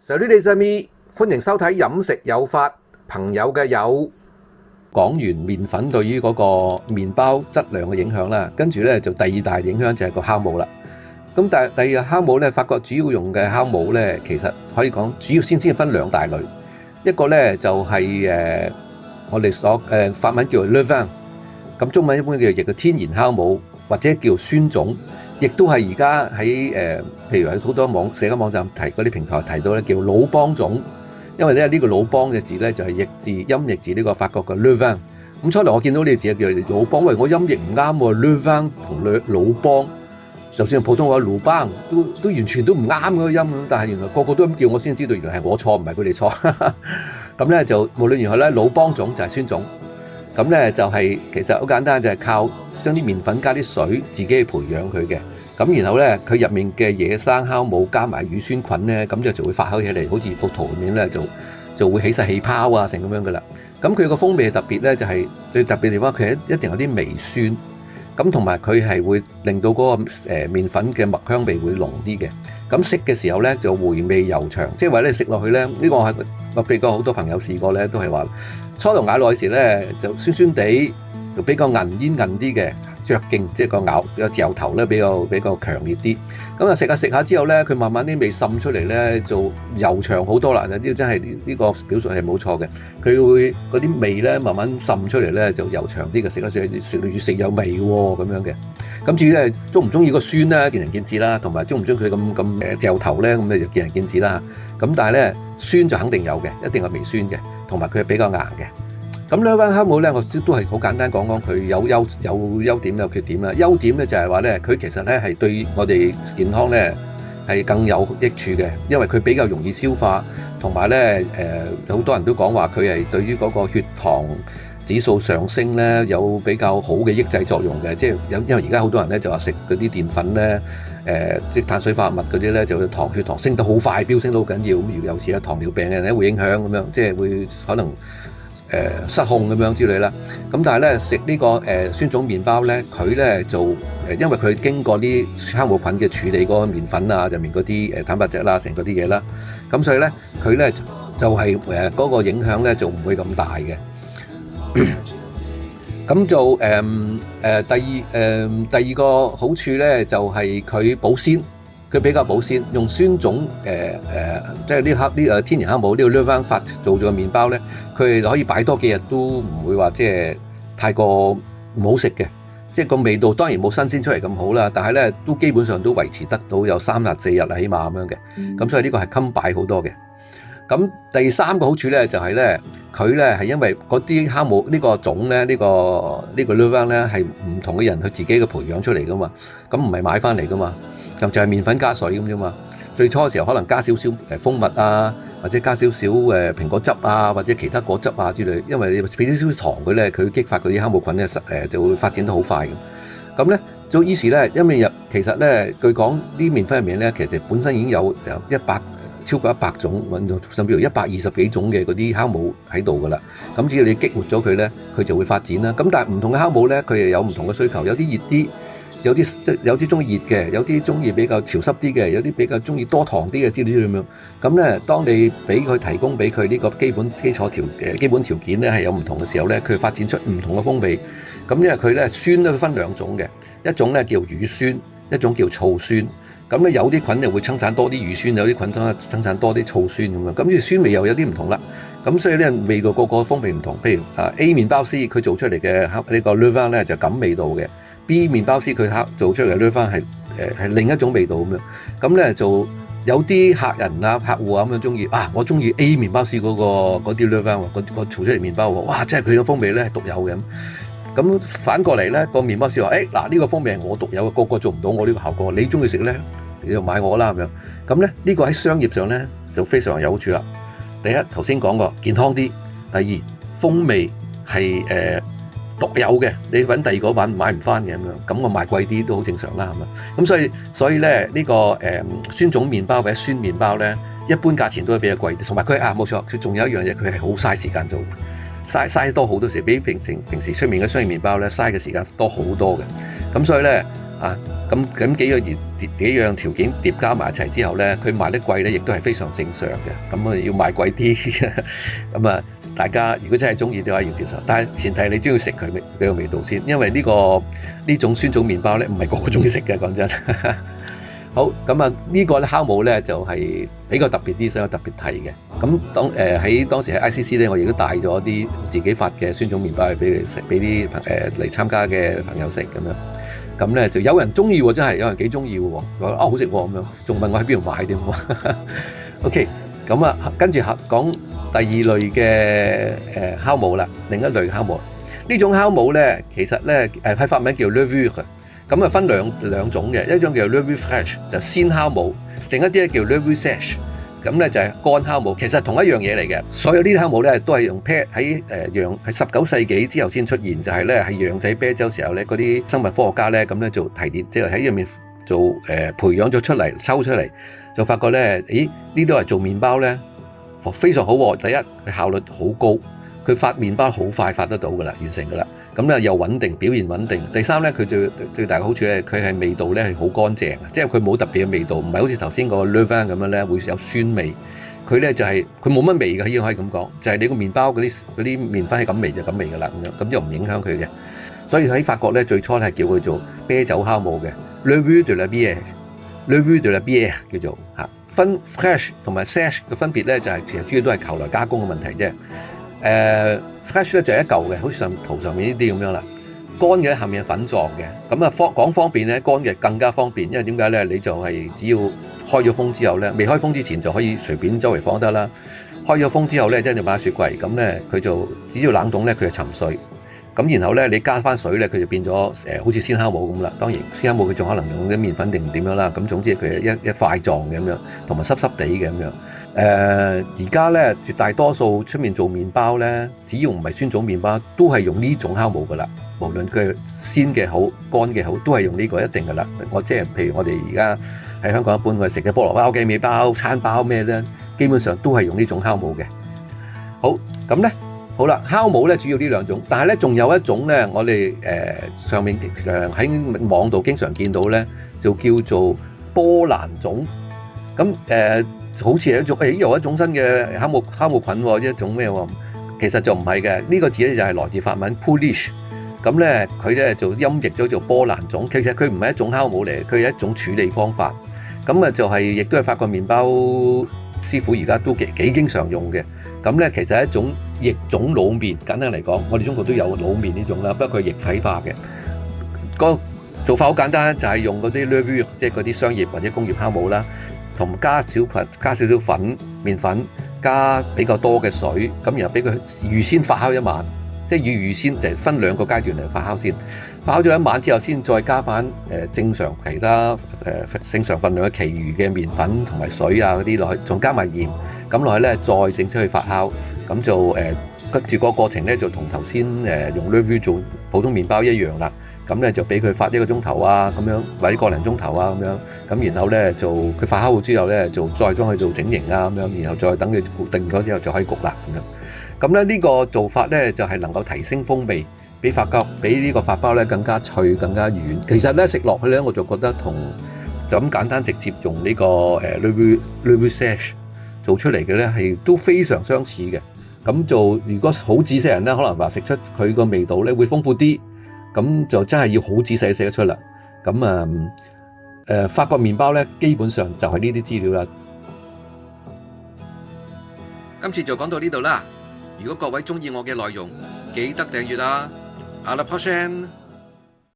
Salut les amis，歡迎收睇飲食有法，朋友嘅友。講完麵粉對於嗰個麵包質量嘅影響啦，跟住咧就第二大影響就係個酵母啦。咁第二個酵母咧，法國主要用嘅酵母咧，其實可以講主要先分兩大類，一個咧就係我哋法文叫做 levain， 咁中文一般叫做天然酵母或者叫酸種。亦都係而家喺譬如喺好多社交網站嗰啲平台提到咧，叫魯邦種，因為咧呢個魯邦嘅字咧就係音譯字呢個法國嘅 levain。咁初嚟我見到呢個字叫魯邦，喂，我音譯唔啱喎 levain 同魯邦，就算係普通話魯邦都完全都唔啱嗰個音，但係原來個個都咁叫，我先知道原來係我錯，唔係佢哋錯。咁咧就無論如何咧，魯邦種就係酸種，咁咧就係其實好簡單，就係靠將啲麵粉加啲水，自己去培養佢嘅。咁然後咧，佢入面嘅野生酵母加埋乳酸菌咧，咁就會發酵起嚟，好似幅圖入面咧就會起晒氣泡啊，成咁樣噶啦。咁佢個風味特別咧，就係最特別嘅地方，佢一定有啲微酸。咁同埋佢係會令到嗰個麵粉嘅麥香味會濃啲嘅。咁食嘅時候咧就回味悠長，即係話你食落去咧，呢個我俾過好多朋友試過咧，都係話初頭咬落去時咧就酸酸地，就比較韌啲嘅。嚼勁，即係個嚼頭咧比較強烈啲。咁啊食下食下之後咧，佢慢慢啲味滲出嚟咧，就悠長好多啦。呢真係呢個表述係冇錯嘅。佢會嗰啲味咧慢慢滲出嚟咧，就悠長啲嘅。食到越食有味喎咁樣嘅。咁至於咧中唔中意個酸咧，見仁見智啦。同埋中唔中意佢咁嚼頭咧，咁你就見仁見智啦。咁但係咧酸就肯定有嘅，一定係微酸嘅，同埋佢係比較硬嘅。咁levain酵母咧，我都係好簡單講佢有優點有缺點啦。優點咧就係話咧，佢其實咧係對我哋健康咧係更有益處嘅，因為佢比較容易消化，同埋咧好多人都講話佢係對於嗰個血糖指數上升咧有比較好嘅抑制作用嘅。即係因為而家好多人咧就話食嗰啲澱粉咧即係碳水化合物嗰啲咧，就血糖升得好快，飆升得好緊要。咁如果有時有糖尿病嘅人咧會影響咁樣，即係會可能失控咁樣之類啦，咁但係咧食呢個酸種麵包咧，佢咧就因為佢經過啲酵母菌嘅處理嗰個麵粉啊，入面嗰啲蛋白質啦，成嗰啲嘢啦，咁所以咧佢咧就係嗰個影響咧就唔會咁大嘅。咁就第二個好處咧就係佢保鮮。佢比較保鮮，用酸種即係呢天然酵母呢個levain法做咗嘅麵包咧，佢可以擺多幾日都唔會話即係太過唔好食嘅，即係個味道當然冇新鮮出嚟咁好啦，但係咧都基本上都維持得到有3日4日啦，起碼咁樣嘅。咁所以呢個係襟擺好多嘅。咁第三個好處咧就係咧，佢咧係因為嗰啲酵母呢個種咧，呢個levain咧係唔同嘅人佢自己嘅培養出嚟噶嘛，咁唔係買翻嚟噶嘛。就係麵粉加水咁啫嘛。最初嘅時候可能加少少蜂蜜啊，或者加少少蘋果汁啊，或者其他果汁啊之類。因為你俾少少糖佢咧，佢激發嗰啲酵母菌咧就會發展得好快嘅。咁咧，就於是咧，因為其實咧，據講啲麵粉入面咧，其實本身已經有超過100種，甚至乎120幾種嘅嗰啲酵母喺度噶啦。咁只要你激活咗佢咧，佢就會發展啦。咁但係唔同嘅酵母咧，佢又有唔同嘅需求，有啲熱啲。有啲中意熱嘅，有啲中意比較潮濕啲嘅，有啲比較中意多糖啲嘅之類咁樣。咁咧，當你提供俾佢呢個基本條件咧係有唔同嘅時候咧，佢發展出唔同嘅風味。咁因為佢咧酸都分兩種嘅，一種咧叫乳酸，一種叫醋酸。咁咧有啲菌就會生產多啲乳酸，有啲菌生產多啲醋酸咁樣。咁於是酸味又有啲唔同啦。咁所以咧味道個風味唔同。譬如A 麵包師佢做出嚟嘅呢個levain咧就咁味道嘅。B 麵包師佢做出嚟嘅levain係另一種味道咁樣，咁咧就有啲客人啊、客戶啊咁樣中意我中意 A 麵包師嗰啲levain喎，個做出嚟麵包喎，哇！真係佢嘅風味咧係獨有嘅。咁反過嚟咧，個麵包師話：嗱呢個風味係我獨有嘅，個個做唔到我呢個效果，你中意食咧你就買我啦咁樣。咁咧呢個喺商業上咧就非常有好處啦。第一頭先講過健康啲，第二風味係獨有嘅，你揾第二個版買唔翻嘅咁樣，咁我賣貴啲都好正常啦，係咪？咁所以咧呢個酸種麵包或者酸麵包咧，一般價錢都係比較貴啲，同埋佢冇錯，佢仲有一樣嘢，佢係好嘥時間做，嘥多好多時，比平時出面嘅商業麵包咧嘥嘅時間多好多嘅。咁所以咧啊。咁幾樣條件疊加埋一齊之後咧，佢賣得貴咧，亦都係非常正常嘅。咁要賣貴啲，咁啊，大家如果真係中意嘅話要接受，但係前提你都要食佢個味道先，因為呢種酸種麵包咧，唔係個個中意食嘅，講真。好，咁啊呢個咧酵母咧就係比較特別啲，所以特別提嘅。咁喺當時喺 ICC 咧，我亦都帶咗啲自己發嘅酸種麵包去俾你食，俾啲嚟參加嘅朋友食咁樣。咁咧就有人中意喎，真係有人幾中意喎，話好食喎咁樣，仲問我喺邊度買添。OK，咁啊跟住講第二類嘅酵母啦，另一類酵母。呢種酵母咧其實咧喺法文叫 levure。咁啊分兩種嘅，一種叫 levure fraîche 就鮮酵母，另一啲咧叫 levure sèche，咁咧就係乾酵母，其實同一樣嘢嚟嘅。所有呢啲酵母咧都係用喺19世紀之後先出現，就係咧係釀製啤酒時候咧嗰啲生物科學家咧咁咧做提煉，即係喺入面做培養咗出嚟，抽出嚟就發覺咧，咦呢都係做麵包咧非常好喎。第一佢效率好高，佢發麵包好快發得到噶啦，完成噶啦。咁咧又穩定，表現穩定。第三咧，佢最大嘅好處咧，佢係味道咧係好乾淨，即係佢冇特別嘅味道，唔係好似頭先個 levain 咁樣咧會有酸味。佢咧就係佢冇乜味嘅，已經可以咁講，就係你個麵包嗰啲麵粉係咁味就咁味噶啦，咁就唔影響佢嘅。所以喺法國咧最初係叫佢做啤酒酵母嘅 levure de la bière，levure de la bière 叫做嚇。分 fraîche 同埋 sèche 嘅分別咧就係其實主要都係球來加工嘅問題啫。fresh 咧就係一嚿嘅，好似圖上面呢啲咁樣啦。乾嘅咧下面係粉狀嘅，咁啊講方便咧，乾嘅更加方便，因為點解咧？你就係只要開咗封之後咧，未開封之前就可以隨便周圍放得啦。開咗封之後咧，即係你擺喺雪櫃，咁咧佢就只要冷凍咧，佢就沉碎。咁然後咧你加翻水咧，佢就變咗好似鮮酵母咁啦。當然鮮酵母佢仲可能用啲麵粉定點樣啦。咁總之佢係一塊狀嘅咁樣，同埋濕濕地嘅咁樣。而家咧絕大多數出面做麵包咧，只要唔係酸種麵包，都係用呢種酵母噶啦。無論佢鮮嘅好、乾嘅好，都係用呢個一定噶啦。我即係譬如我哋而家喺香港一般我哋食嘅菠蘿包嘅麵包、餐包咩咧，基本上都係用呢種酵母嘅。好，咁咧好啦，酵母咧主要呢兩種，但係咧仲有一種咧，我哋上面喺網度經常見到咧，就叫做波蘭種。咁好似係一種，又一種新嘅酵母菌喎，一種咩喎？其實就唔係嘅，呢個字咧就係來自法文 Pouliche， 咁咧佢咧就音譯咗做波蘭種。其實佢唔係一種酵母嚟，佢係一種處理方法。咁啊就係亦都係法國麵包師傅而家都幾經常用嘅。咁咧其實係一種液種滷麵，簡單嚟講，我哋中國都有滷麵呢種啦，不過佢液體化嘅。個做法好簡單，就係用嗰啲 levure， 即係嗰啲商業或者工業酵母啦。同加少少粉麵粉，加比較多嘅水，咁然後俾佢預先發酵一晚，即係預先就分兩個階段嚟發酵先。發酵咗一晚之後，先再加翻正常其他正常份量嘅其餘嘅麵粉同埋水啊嗰啲落去，仲加埋鹽，咁落去咧再正式去發酵，咁就跟住個過程咧就同頭先用 levure 做普通麵包一樣啦。咁咧就俾佢發1個鐘頭啊，咁樣或者個零鐘頭啊，咁樣咁然後咧就佢發酵好之後咧，就再將佢做整形啊，咁樣然後再等佢固定咗之後就可以焗啦咁樣。咁咧呢個做法咧就係能夠提升風味，比呢個發包咧更加脆、更加軟。其實咧食落去咧，我就覺得同就咁簡單直接用呢個levure sèche 做出嚟嘅咧係都非常相似嘅。咁就如果好仔細人咧，可能話食出佢個味道咧會豐富啲。咁就真係要好仔細寫得出啦。咁法國麵包咧，基本上就係呢啲資料啦。今次就講到呢度啦。如果各位鍾意我嘅內容，記得訂閱啦。À la prochaine！